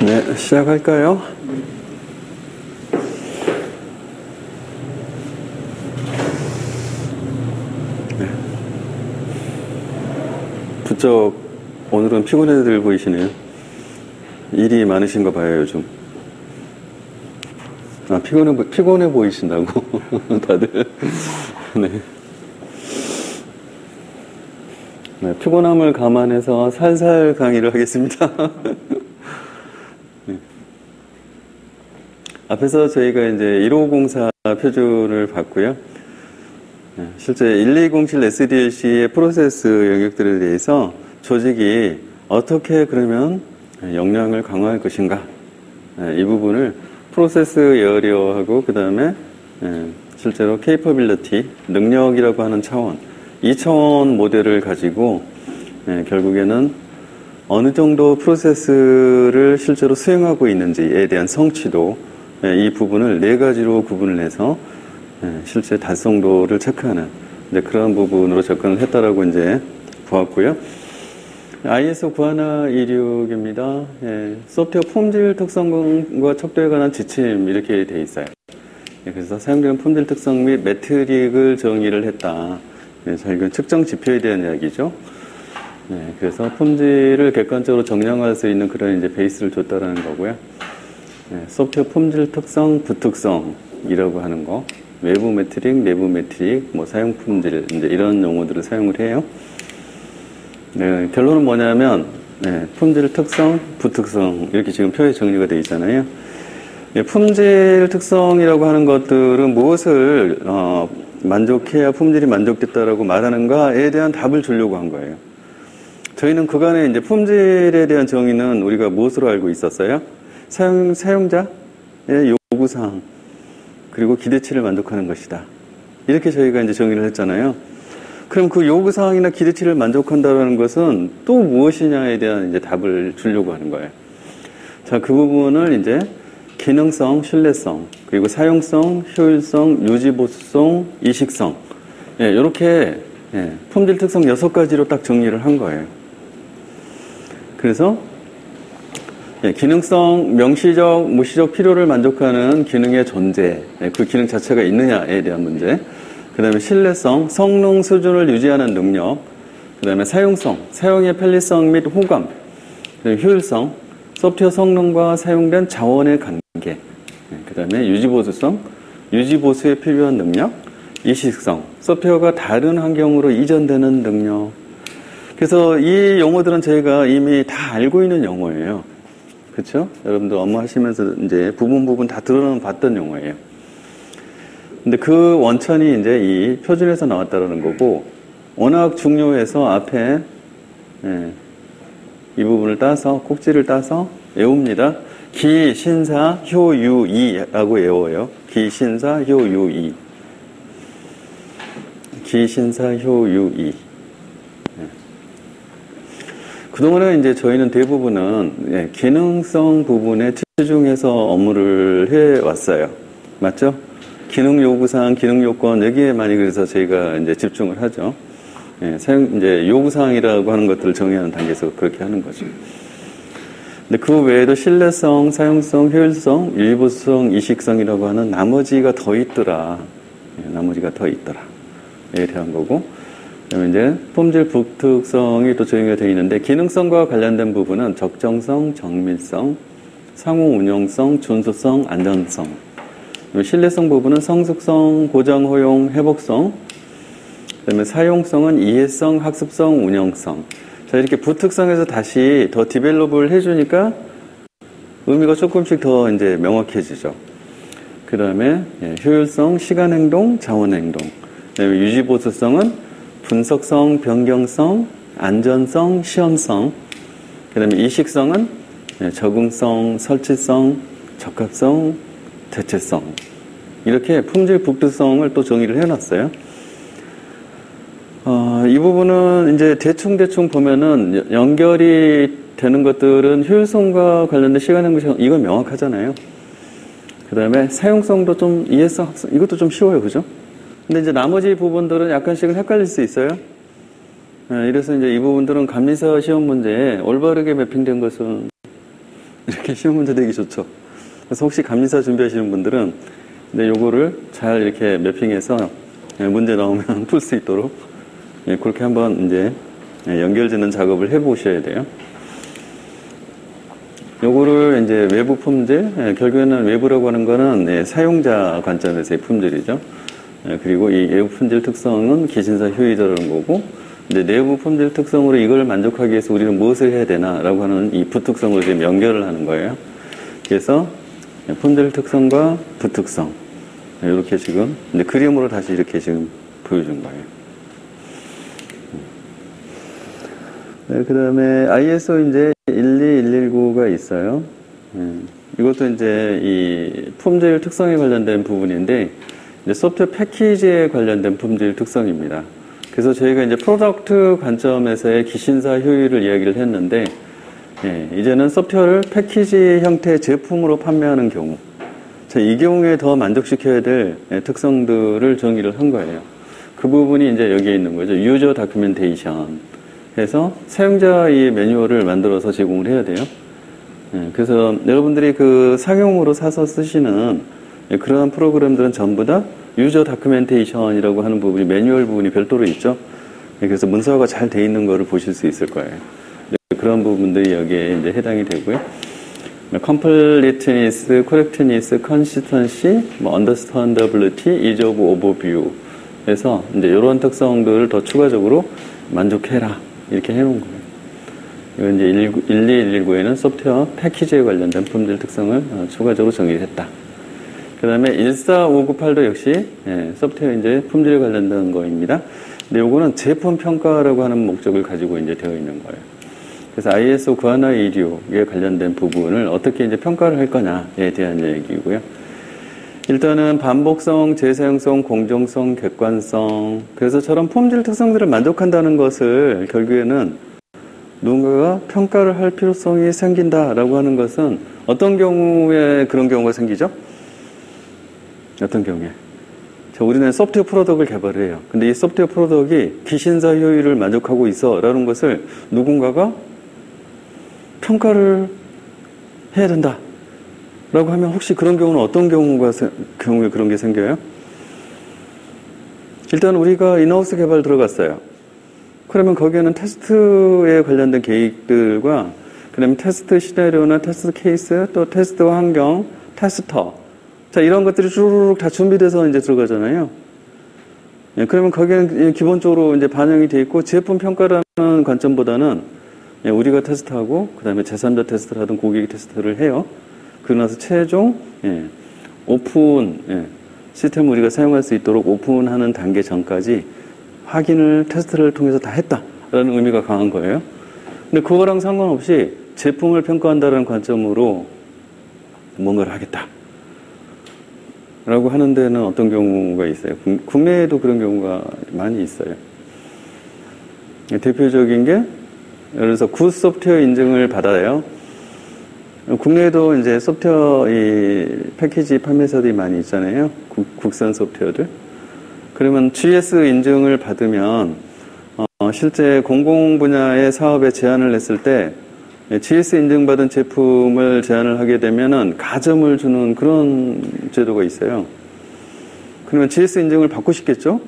네, 시작할까요? 네. 부쩍 오늘은 피곤해들 보이시네요. 일이 많으신가 봐요, 요즘. 아, 피곤해 보이신다고? 다들. 네. 네, 피곤함을 감안해서 살살 강의를 하겠습니다. 네. 앞에서 저희가 이제 1504 표준을 봤고요. 네, 실제 1207 SDLC의 프로세스 영역들에 대해서 조직이 어떻게 그러면 역량을 강화할 것인가, 네, 이 부분을 프로세스 에어리어하고 그 다음에 실제로 capability, 능력이라고 하는 차원, 이 차원 모델을 가지고 결국에는 어느 정도 프로세스를 실제로 수행하고 있는지에 대한 성취도, 이 부분을 네 가지로 구분을 해서 실제 달성도를 체크하는 그런 부분으로 접근을 했다라고 이제 보았고요. ISO 9126입니다. 소프트웨어 품질 특성과 척도에 관한 지침 이렇게 돼 있어요. 그래서 사용되는 품질 특성 및 매트릭을 정의를 했다. 자, 이건 측정 지표에 대한 이야기죠. 그래서 품질을 객관적으로 정량할 수 있는 그런 이제 베이스를 줬다라는 거고요. 소프트웨어 품질 특성, 부특성이라고 하는 거, 외부 매트릭, 내부 매트릭, 뭐 사용 품질, 이제 이런 용어들을 사용을 해요. 결론은 뭐냐면, 품질 특성, 부특성, 이렇게 지금 표에 정리가 되어 있잖아요. 품질 특성이라고 하는 것들은 무엇을 만족해야 품질이 만족됐다라고 말하는가에 대한 답을 주려고 한 거예요. 저희는 그간에 이제 품질에 대한 정의는 우리가 무엇으로 알고 있었어요? 사용자의 요구사항, 그리고 기대치를 만족하는 것이다. 이렇게 저희가 이제 정의를 했잖아요. 그럼 그 요구사항이나 기대치를 만족한다는 것은 또 무엇이냐에 대한 이제 답을 주려고 하는 거예요. 자, 그 부분을 이제 기능성, 신뢰성, 그리고 사용성, 효율성, 유지보수성, 이식성, 이렇게 품질 특성 6가지로 딱 정리를 한 거예요. 그래서 기능성, 명시적, 무시적 필요를 만족하는 기능의 존재, 그 기능 자체가 있느냐에 대한 문제, 그 다음에 신뢰성, 성능 수준을 유지하는 능력, 그 다음에 사용성, 사용의 편리성 및 호감, 효율성, 소프트웨어 성능과 사용된 자원의 관계, 그 다음에 유지보수성, 유지보수에 필요한 능력, 이식성, 소프트웨어가 다른 환경으로 이전되는 능력. 그래서 이 용어들은 저희가 이미 다 알고 있는 용어예요. 그렇죠? 여러분들 업무 하시면서 이제 부분 다 들어는 봤던 용어예요. 근데 그 원천이 이제 이 표준에서 나왔다는 거고, 워낙 중요해서 앞에 이 부분을 따서, 꼭지를 따서 외웁니다. 기신사 효유이라고 외워요. 기신사 효유이. 기신사 효유이. 그동안에 이제 저희는 대부분은 기능성 부분에 치중해서 업무를 해왔어요. 맞죠? 기능 요구사항, 기능 요건, 여기에 많이 그래서 저희가 이제 집중을 하죠. 이제 요구사항이라고 하는 것들을 정의하는 단계에서 그렇게 하는 거죠. 근데 그 외에도 신뢰성, 사용성, 효율성, 유지보수성, 이식성이라고 하는 나머지가 더 있더라. 나머지가 더 있더라. 에 대한 거고. 그다음에 이제 품질 부특성이 또 정의가 되어 있는데, 기능성과 관련된 부분은 적정성, 정밀성, 상호 운용성, 준수성, 안전성. 신뢰성 부분은 성숙성, 고장 허용, 회복성. 그다음에 사용성은 이해성, 학습성, 운영성. 자, 이렇게 부특성에서 다시 더 디벨롭을 해주니까 의미가 조금씩 더 이제 명확해지죠. 그 다음에 효율성, 시간행동, 자원행동. 그다음에 유지보수성은 분석성, 변경성, 안전성, 시험성. 그 다음에 이식성은 적응성, 설치성, 적합성, 대체성. 이렇게 품질 부특성을 또 정의를 해놨어요. 이 부분은 이제 대충 보면은 연결이 되는 것들은 효율성과 관련된 시간행동, 이건 명확하잖아요. 그 다음에 사용성도 좀 이해성, 학습, 이것도 좀 쉬워요. 그죠? 근데 이제 나머지 부분들은 약간씩은 헷갈릴 수 있어요. 이래서 이제 이 부분들은 감리사 시험 문제에 올바르게 매핑된 것은 이렇게 시험 문제 내기 좋죠. 그래서 혹시 감리사 준비하시는 분들은 근데 요거를 잘 이렇게 매핑해서 문제 나오면 풀 수 있도록 그렇게 한번 이제 연결짓는 작업을 해 보셔야 돼요. 요거를 이제 외부 품질, 결국에는 외부라고 하는 거는 사용자 관점에서의 품질이죠. 그리고 이 외부 품질 특성은 기신사 효율이라는 거고, 이제 내부 품질 특성으로 이걸 만족하기 위해서 우리는 무엇을 해야 되나라고 하는 이 부특성으로 지금 연결을 하는 거예요. 그래서 품질 특성과 부특성 이렇게 지금 이제 그림으로 다시 이렇게 지금 보여준 거예요. 네, 그 다음에 ISO 이제 12119가 있어요. 이것도 이제 이 품질 특성에 관련된 부분인데, 이제 소프트웨어 패키지에 관련된 품질 특성입니다. 그래서 저희가 이제 프로덕트 관점에서의 기신사 효율을 이야기를 했는데, 이제는 소프트웨어를 패키지 형태의 제품으로 판매하는 경우, 이 경우에 더 만족시켜야 될 특성들을 정의를 한 거예요. 그 부분이 이제 여기에 있는 거죠. 유저 다큐멘테이션. 해서 사용자의 매뉴얼을 만들어서 제공을 해야 돼요. 그래서 여러분들이 그 상용으로 사서 쓰시는 그러한 프로그램들은 전부 다 유저 다큐멘테이션이라고 하는 부분이 매뉴얼 부분이 별도로 있죠. 그래서 문서화가 잘 돼 있는 거를 보실 수 있을 거예요. 그런 부분들이 여기에 이제 해당이 되고요. completeness, correctness, consistency, understandability, ease of overview 해서 이제 이런 특성들을 더 추가적으로 만족해라 이렇게 해놓은 거예요. 이건 이제 12119에는 소프트웨어 패키지에 관련된 품질 특성을 추가적으로 정의했다. 그 다음에 14598도 역시 소프트웨어 이제 품질에 관련된 거입니다. 근데 요거는 제품 평가라고 하는 목적을 가지고 이제 되어 있는 거예요. 그래서 ISO 9126에 관련된 부분을 어떻게 이제 평가를 할 거냐에 대한 얘기고요. 일단은 반복성, 재사용성, 공정성, 객관성. 그래서 저런 품질 특성들을 만족한다는 것을 결국에는 누군가가 평가를 할 필요성이 생긴다라고 하는 것은 어떤 경우에 그런 경우가 생기죠? 어떤 경우에? 자, 우리는 소프트웨어 프로덕트를 개발을 해요. 근데 이 소프트웨어 프로덕트가 기신사 효율을 만족하고 있어 라는 것을 누군가가 평가를 해야 된다 라고 하면 혹시 그런 경우는 어떤 경우에 그런 게 생겨요? 일단 우리가 인하우스 개발 들어갔어요. 그러면 거기에는 테스트에 관련된 계획들과 그다음에 테스트 시나리오나 테스트 케이스 또 테스트 환경, 테스터 자 이런 것들이 쭈루룩 다 준비돼서 이제 들어가잖아요. 그러면 거기에는 기본적으로 이제 반영이 돼 있고 제품 평가라는 관점보다는 우리가 테스트하고 그다음에 제3자 테스트를 하든 고객이 테스트를 해요. 그러고 나서 최종 오픈 시스템을 우리가 사용할 수 있도록 오픈하는 단계 전까지 확인을 테스트를 통해서 다 했다라는 의미가 강한 거예요. 근데 그거랑 상관없이 제품을 평가한다는 관점으로 뭔가를 하겠다 라고 하는 데는 어떤 경우가 있어요? 국내에도 그런 경우가 많이 있어요. 대표적인 게 예를 들어서 굿 소프트웨어 인증을 받아요. 국내에도 이제 소프트웨어 이 패키지 판매사들이 많이 있잖아요. 국산 소프트웨어들. 그러면 GS 인증을 받으면 실제 공공 분야의 사업에 제안을 했을 때 GS 인증받은 제품을 제안을 하게 되면은 가점을 주는 그런 제도가 있어요. 그러면 GS 인증을 받고 싶겠죠?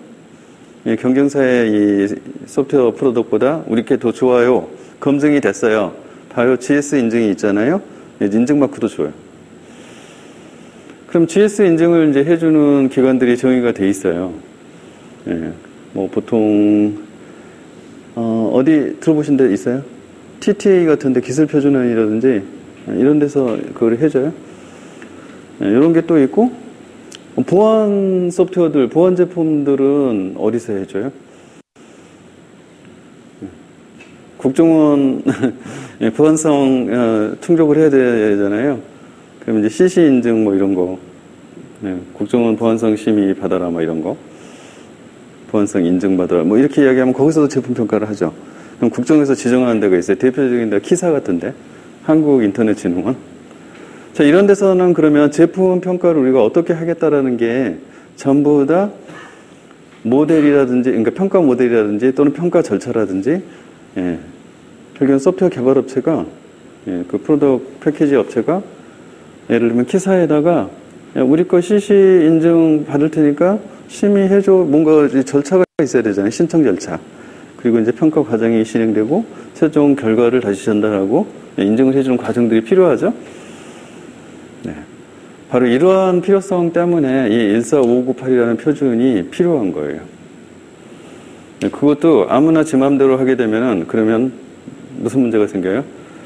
경쟁사의 이 소프트웨어 프로덕트보다 우리 게 더 좋아요. 검증이 됐어요. 바로 GS 인증이 있잖아요. 인증 마크도 줘요. 그럼 GS 인증을 이제 해주는 기관들이 정의가 돼 있어요. 뭐 보통 어디 들어보신 데 있어요? TTA 같은데 기술표준원이라든지 이런 데서 그걸 해줘요. 이런 게 또 있고 보안 소프트웨어들, 보안 제품들은 어디서 해줘요? 국정원 보안성 충족을 해야 되잖아요. 그럼 이제 CC 인증 뭐 이런 거, 국정원 보안성 심의 받아라 뭐 이런 거, 보안성 인증 받아라 뭐 이렇게 이야기하면 거기서도 제품 평가를 하죠. 그럼 국정에서 지정하는 데가 있어요. 대표적인 데가 키사 같은데, 한국인터넷진흥원. 자, 이런 데서는 그러면 제품 평가를 우리가 어떻게 하겠다라는 게 전부 다 모델이라든지, 그러니까 평가 모델이라든지 또는 평가 절차라든지, 결국엔 소프트웨어 개발업체가 예, 그 프로덕트 패키지 업체가 예를 들면 키사에다가 야, 우리 거 CC 인증 받을 테니까 심의해줘. 뭔가 절차가 있어야 되잖아요. 신청 절차. 그리고 이제 평가 과정이 진행되고 최종 결과를 다시 전달하고 인증을 해주는 과정들이 필요하죠. 네. 바로 이러한 필요성 때문에 이 14598이라는 표준이 필요한 거예요. 네, 그것도 아무나 지 맘대로 하게 되면은 그러면 무슨 문제가 생겨요?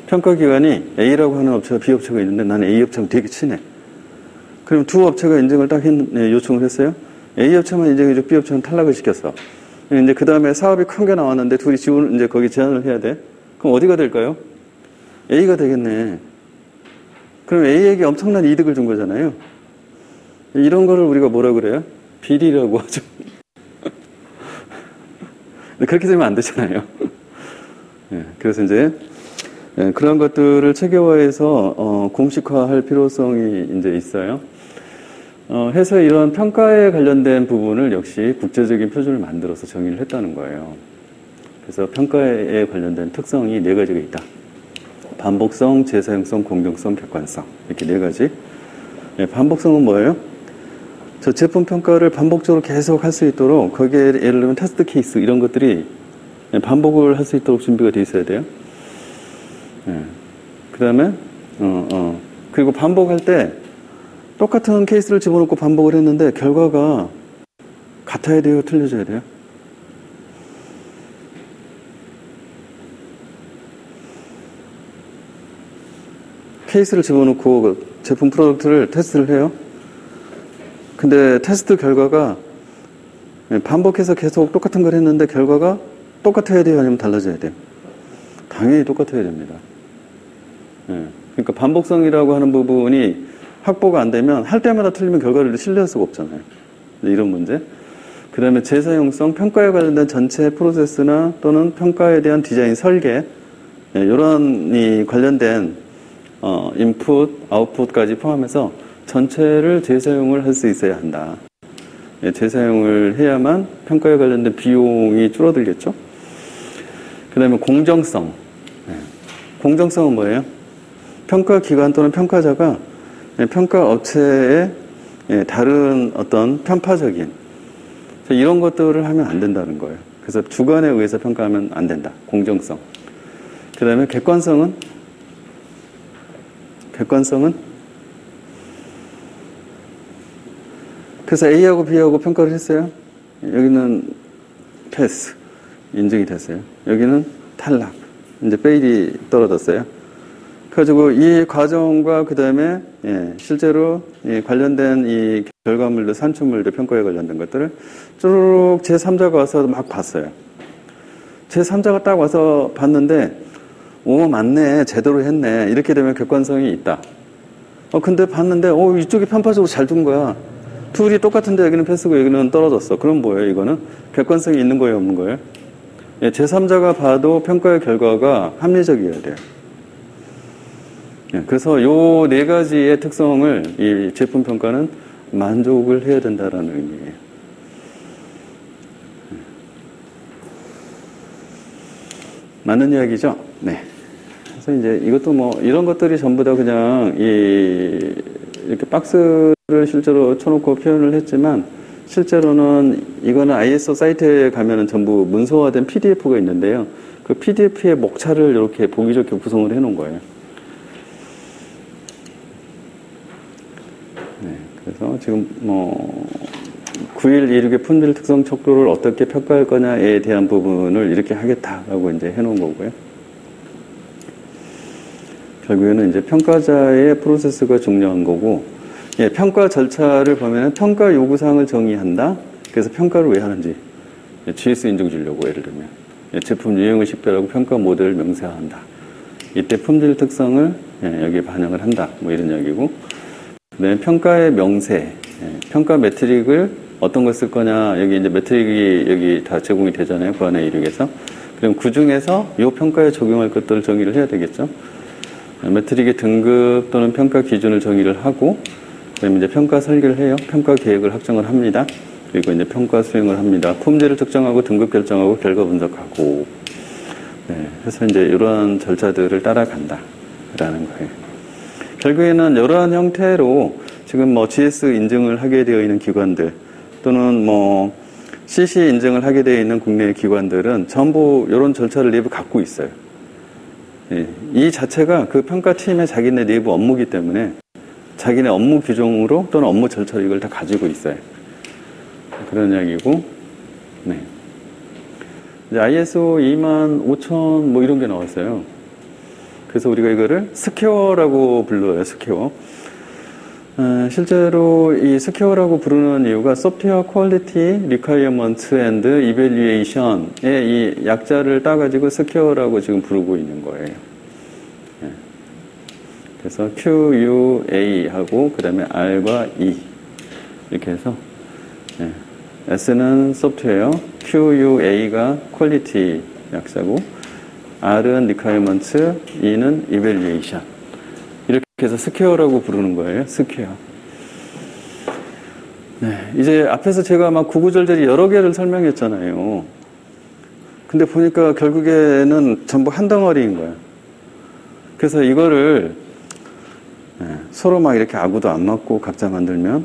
평가기관이 A라고 하는 업체가 B 업체가 있는데 나는 A 업체랑 되게 친해. 그럼 두 업체가 인증을 딱 요청을 했어요. A 업체만 인증해주고 B 업체는 탈락을 시켰어. 이제 그 다음에 사업이 큰 게 나왔는데 둘이 지원, 이제 거기 제안을 해야 돼. 그럼 어디가 될까요? A가 되겠네. 그럼 A에게 엄청난 이득을 준 거잖아요. 이런 거를 우리가 뭐라 그래요? 비리라고 하죠. 그렇게 되면 안 되잖아요. 네, 그래서 이제 그런 것들을 체계화해서 공식화할 필요성이 이제 있어요. 해서 이런 평가에 관련된 부분을 역시 국제적인 표준을 만들어서 정의를 했다는 거예요. 그래서 평가에 관련된 특성이 네 가지가 있다. 반복성, 재사용성, 공정성, 객관성. 이렇게 네 가지. 네, 반복성은 뭐예요? 저 제품 평가를 반복적으로 계속 할 수 있도록 거기에 예를 들면 테스트 케이스 이런 것들이 반복을 할 수 있도록 준비가 되어 있어야 돼요. 네. 그 다음에 그리고 반복할 때 똑같은 케이스를 집어넣고 반복을 했는데 결과가 같아야 돼요? 틀려져야 돼요? 케이스를 집어넣고 그 제품 프로덕트를 테스트를 해요. 근데 테스트 결과가 반복해서 계속 똑같은 걸 했는데 결과가 똑같아야 돼요? 아니면 달라져야 돼요? 당연히 똑같아야 됩니다. 네. 그러니까 반복성이라고 하는 부분이 확보가 안 되면 할 때마다 틀리면 결과를 신뢰할 수가 없잖아요. 이런 문제. 그 다음에 재사용성, 평가에 관련된 전체 프로세스나 또는 평가에 대한 디자인 설계, 이런 이 관련된 인풋, 아웃풋까지 포함해서 전체를 재사용을 할 수 있어야 한다. 재사용을 해야만 평가에 관련된 비용이 줄어들겠죠. 그 다음에 공정성. 공정성은 뭐예요? 평가기관 또는 평가자가 평가 업체의 다른 어떤 편파적인 이런 것들을 하면 안 된다는 거예요. 그래서 주관에 의해서 평가하면 안 된다. 공정성. 그 다음에 객관성은 그래서 A하고 B하고 평가를 했어요. 여기는 패스, 인증이 됐어요. 여기는 탈락, 이제 페일이 떨어졌어요. 그래가지고 이 과정과 그 다음에 실제로 관련된 이 결과물들, 산출물들, 평가에 관련된 것들을 쭈르륵 제3자가 와서 막 봤어요. 제3자가 딱 와서 봤는데 오 맞네, 제대로 했네, 이렇게 되면 객관성이 있다. 근데 봤는데 이쪽이 편파적으로 잘 둔 거야. 둘이 똑같은데 여기는 패스고 여기는 떨어졌어. 그럼 뭐예요? 이거는 객관성이 있는 거예요, 없는 거예요? 제3자가 봐도 평가의 결과가 합리적이어야 돼요. 그래서 요 네 가지의 특성을 이 제품 평가는 만족을 해야 된다라는 의미예요. 맞는 이야기죠? 네. 그래서 이제 이것도 뭐 이런 것들이 전부 다 그냥 이렇게 박스를 실제로 쳐놓고 표현을 했지만 실제로는 이거는 ISO 사이트에 가면은 전부 문서화된 PDF가 있는데요. 그 PDF의 목차를 이렇게 보기 좋게 구성을 해 놓은 거예요. 네, 그래서 지금 뭐 9126의 품질 특성 척도를 어떻게 평가할 거냐에 대한 부분을 이렇게 하겠다라고 이제 해 놓은 거고요. 결국에는 이제 평가자의 프로세스가 중요한 거고, 평가 절차를 보면은 평가 요구사항을 정의한다. 그래서 평가를 왜 하는지, GS 인증 주려고 예를 들면 제품 유형을 식별하고 평가 모델을 명세한다. 이때 품질 특성을 여기에 반영을 한다. 뭐 이런 이야기고, 그다음에 평가의 명세, 평가 매트릭을 어떤 걸 쓸 거냐. 여기 이제 매트릭이 여기 다 제공이 되잖아요. 그 안에 이륙에서. 그럼 그 중에서 이 평가에 적용할 것들을 정의를 해야 되겠죠. 매트릭의 등급 또는 평가 기준을 정의를 하고, 그다음에 이제 평가 설계를 해요. 평가 계획을 확정을 합니다. 그리고 이제 평가 수행을 합니다. 품질을 특정하고 등급 결정하고 결과 분석하고. 네, 그래서 이제 이러한 절차들을 따라간다. 거예요. 결국에는 이러한 형태로 지금 뭐 GS 인증을 하게 되어 있는 기관들 또는 뭐 CC 인증을 하게 되어 있는 국내 기관들은 전부 이런 절차를 내부 갖고 있어요. 예, 이 자체가 그 평가팀의 자기네 내부 업무기 때문에 자기네 업무 규정으로 또는 업무 절차로 이걸 다 가지고 있어요. 그런 이야기고, 네. 이제 ISO 25000 뭐 이런 게 나왔어요. 그래서 우리가 이거를 스퀘어라고 불러요, 스퀘어. 실제로 이 스퀘어라고 부르는 이유가 소프트웨어 퀄리티 리콰이어먼트 앤드 이밸류에이션의 이 약자를 따가지고 스퀘어라고 지금 부르고 있는 거예요. 그래서 QUA하고 그 다음에 R과 E 이렇게 해서 S는 소프트웨어, QUA가 퀄리티 약자고 R은 리콰이어먼트, E는 이밸류에이션 이렇게 해서 스퀘어라고 부르는 거예요. 스퀘어. 네, 이제 앞에서 제가 막 구구절절히 여러 개를 설명했잖아요. 근데 보니까 결국에는 전부 한 덩어리인 거예요. 그래서 이거를 서로 막 이렇게 아구도 안 맞고 각자 만들면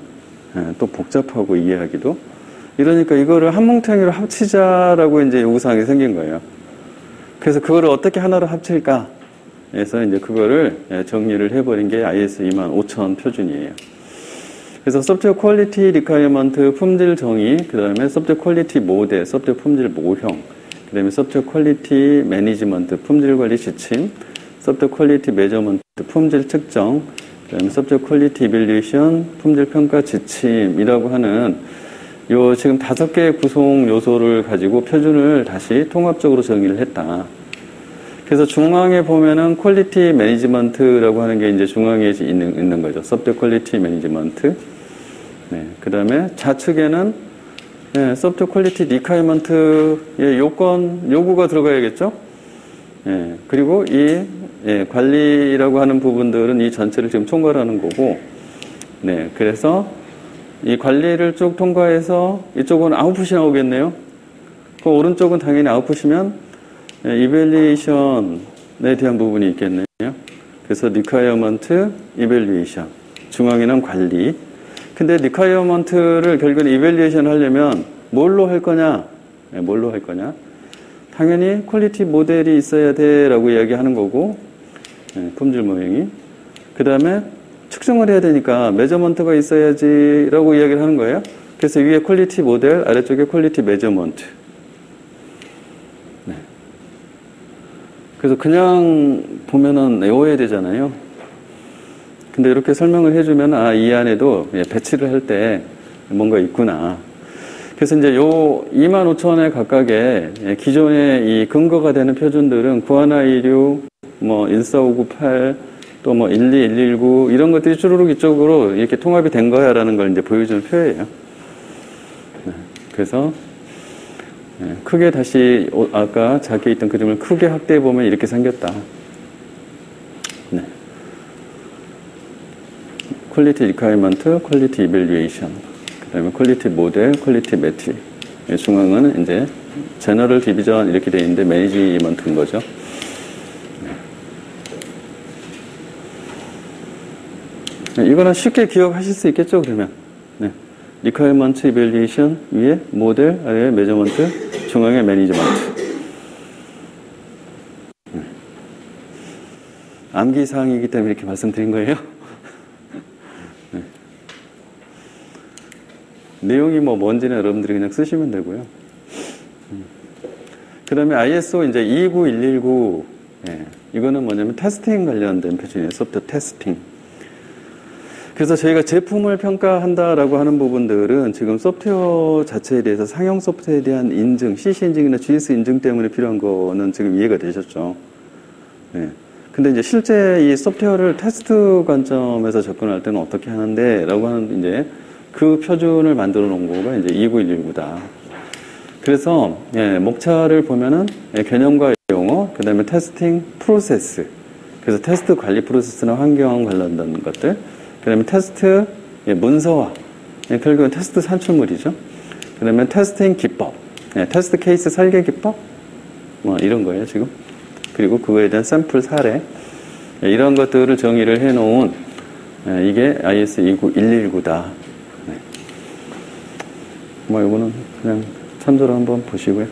또 복잡하고 이해하기도. 이러니까 이거를 한 뭉텅이로 합치자라고 이제 요구사항이 생긴 거예요. 그래서 그거를 어떻게 하나로 합칠까? 그래서 이제 그거를 정리를 해버린 게 IS 25000 표준이에요. 그래서 소프트웨어 퀄리티 리콰이어먼트 품질 정의, 그 다음에 소프트웨어 퀄리티 모델, 소프트웨어 품질 모형, 그 다음에 소프트웨어 퀄리티 매니지먼트, 품질 관리 지침, 소프트웨어 퀄리티 메저먼트, 품질 측정, 그 다음에 소프트웨어 퀄리티 이밸류에이션, 품질 평가 지침이라고 하는 요 지금 5개의 구성 요소를 가지고 표준을 다시 통합적으로 정의를 했다. 그래서 중앙에 보면은 퀄리티 매니지먼트라고 하는 게 이제 중앙에 있는 거죠. 소프트웨어 퀄리티 매니지먼트. 네. 그 다음에 좌측에는 소프트웨어 퀄리티 리콰이어먼트의 요구가 들어가야겠죠? 그리고 이 관리라고 하는 부분들은 이 전체를 지금 총괄하는 거고, 네. 그래서 이 관리를 쭉 통과해서 이쪽은 아웃풋이 나오겠네요. 그 오른쪽은 당연히 아웃풋이면 이밸리에이션에 대한 부분이 있겠네요. 그래서 리콰이어먼트, 이밸리에이션. 중앙에는 관리. 근데 리콰이어먼트를 결국은 이밸리에이션 하려면 뭘로 할 거냐? 뭘로 할 거냐? 당연히 퀄리티 모델이 있어야 돼 라고 이야기하는 거고, 품질 모형이. 그 다음에 측정을 해야 되니까 메저먼트가 있어야지 라고 이야기를 하는 거예요. 그래서 위에 퀄리티 모델, 아래쪽에 퀄리티 메저먼트. 네. 그래서 그냥 보면은 외워야 되잖아요. 근데 이렇게 설명을 해주면 아, 이 안에도 배치를 할 때 뭔가 있구나. 그래서 이제 요 25000에 각각의 기존의 이 근거가 되는 표준들은 9126, 뭐 14598, 또 뭐 12, 119 이런 것들이 쭈루룩 이쪽으로 이렇게 통합이 된 거야라는 걸 이제 보여주는 표예요. 네, 그래서 크게 다시 아까 작게 있던 그림을 크게 확대해 보면 이렇게 생겼다. 네. 퀄리티 리콰이어먼트, 퀄리티 이밸류에이션, 그다음에 퀄리티 모델, 퀄리티 매트릭. 중앙은 이제 제너럴 디비전 이렇게 돼 있는데 매니지먼트인 거죠. 네, 이거는 쉽게 기억하실 수 있겠죠, 그러면. 네. 리콰이어먼트 이밸리에이션 위에 모델, 아래에 메저먼트, 중앙에 매니지먼트. 네. 암기사항이기 때문에 이렇게 말씀드린 거예요. 네. 내용이 뭐 뭔지는 여러분들이 그냥 쓰시면 되고요. 그 다음에 ISO 이제 29119, 이거는 뭐냐면 테스팅 관련된 표준이에요. 소프트웨어 테스팅. 그래서 저희가 제품을 평가한다라고 하는 부분들은 지금 소프트웨어 자체에 대해서 상용 소프트웨어에 대한 인증, CC 인증이나 GS 인증 때문에 필요한 거는 지금 이해가 되셨죠. 네. 근데 이제 실제 이 소프트웨어를 테스트 관점에서 접근할 때는 어떻게 하는데? 라고 하는 이제 그 표준을 만들어 놓은 거가 이제 29119다. 그래서, 목차를 보면은 개념과 용어, 그 다음에 테스팅 프로세스. 그래서 테스트 관리 프로세스나 환경 관련된 것들. 그 다음에 테스트 문서화, 결국은 테스트 산출물이죠. 그 다음에 테스팅 기법, 테스트 케이스 설계 기법, 뭐 이런 거예요 지금. 그리고 그거에 대한 샘플 사례, 이런 것들을 정의를 해놓은 이게 IS 119다. 뭐 이거는 그냥 참조로 한번 보시고요.